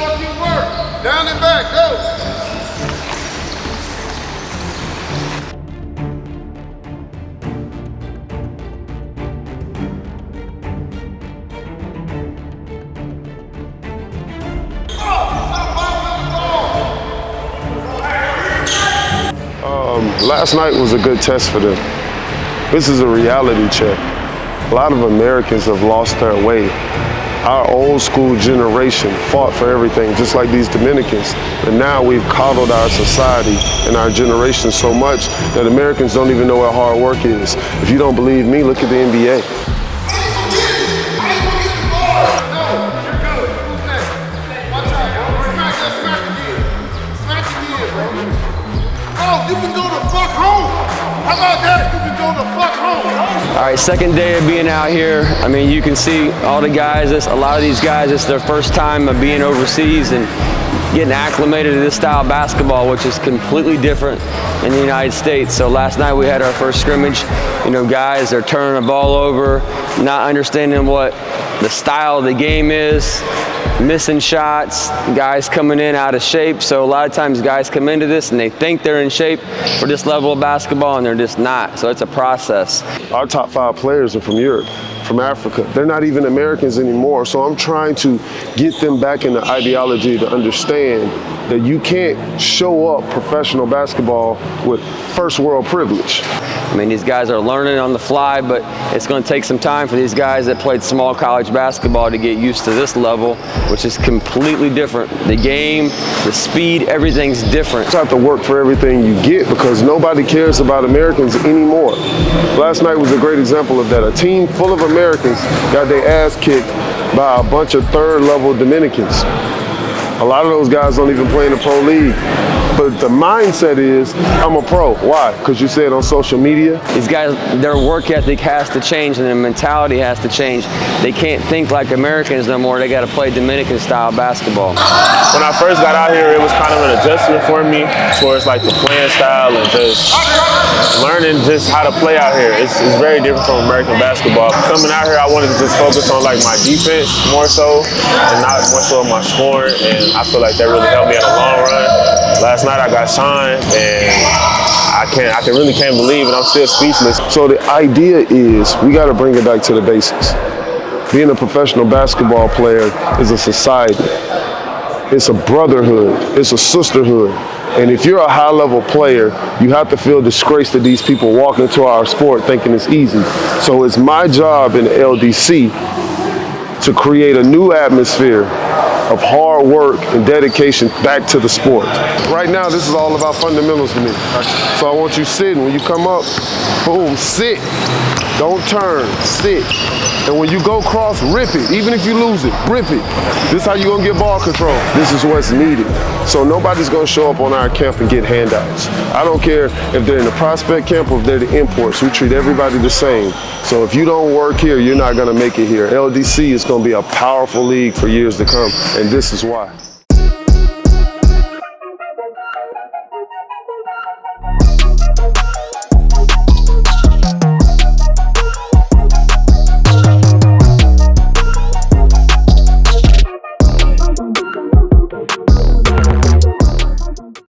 fucking work. Down and back, go. Last night was a good test for them. This is a reality check. A lot of Americans have lost their way. Our old school generation fought for everything, just like these Dominicans. But now we've coddled our society and our generation so much that Americans don't even know what hard work is. If you don't believe me, look at the NBA. You can go the fuck home. How about that? You can go the fuck home. All right, second day of being out here. I mean, you can see all the guys, a lot of these guys, it's their first time of being overseas and getting acclimated to this style of basketball, which is completely different in the United States. So last night we had our first scrimmage. You know, guys are turning the ball over, not understanding what the style of the game is, missing shots, guys coming in out of shape. So a lot of times guys come into this and they think they're in shape for this level of basketball and they're just not. So it's a process. Our top 5 players are from Europe, from Africa. They're not even Americans anymore. So I'm trying to get them back in the ideology to understand that you can't show up professional basketball with first world privilege. I mean, these guys are learning on the fly, but it's going to take some time for these guys that played small college basketball to get used to this level, which is completely different. The game, the speed, everything's different. You have to work for everything you get because nobody cares about Americans anymore. Last night was a great example of that. A team full of Americans got their ass kicked by a bunch of third-level Dominicans. A lot of those guys don't even play in the pro league. But the mindset is, I'm a pro. Why? Because you say it on social media? These guys, their work ethic has to change and their mentality has to change. They can't think like Americans no more. They got to play Dominican-style basketball. When I first got out here, it was kind of an adjustment for me as far as like the playing style and just learning just how to play out here. It's very different from American basketball. Coming out here, I wanted to just focus on like my defense more so and not more so on my scoring, and I feel like that really helped me in the long run. Last night I got signed and I really can't believe it. I'm still speechless. So the idea is we got to bring it back to the basics. Being a professional basketball player is a society. It's a brotherhood. It's a sisterhood. And if you're a high-level player, you have to feel disgraced that these people walk into our sport thinking it's easy. So it's my job in the LDC to create a new atmosphere of hard work and dedication back to the sport. Right now, this is all about fundamentals to me. So I want you sitting. When you come up, boom, sit. Don't turn, sit. And when you go cross, rip it. Even if you lose it, rip it. This is how you're gonna get ball control. This is what's needed. So nobody's gonna show up on our camp and get handouts. I don't care if they're in the prospect camp or if they're the imports. We treat everybody the same. So if you don't work here, you're not gonna make it here. LDC is gonna be a powerful league for years to come, and this is why.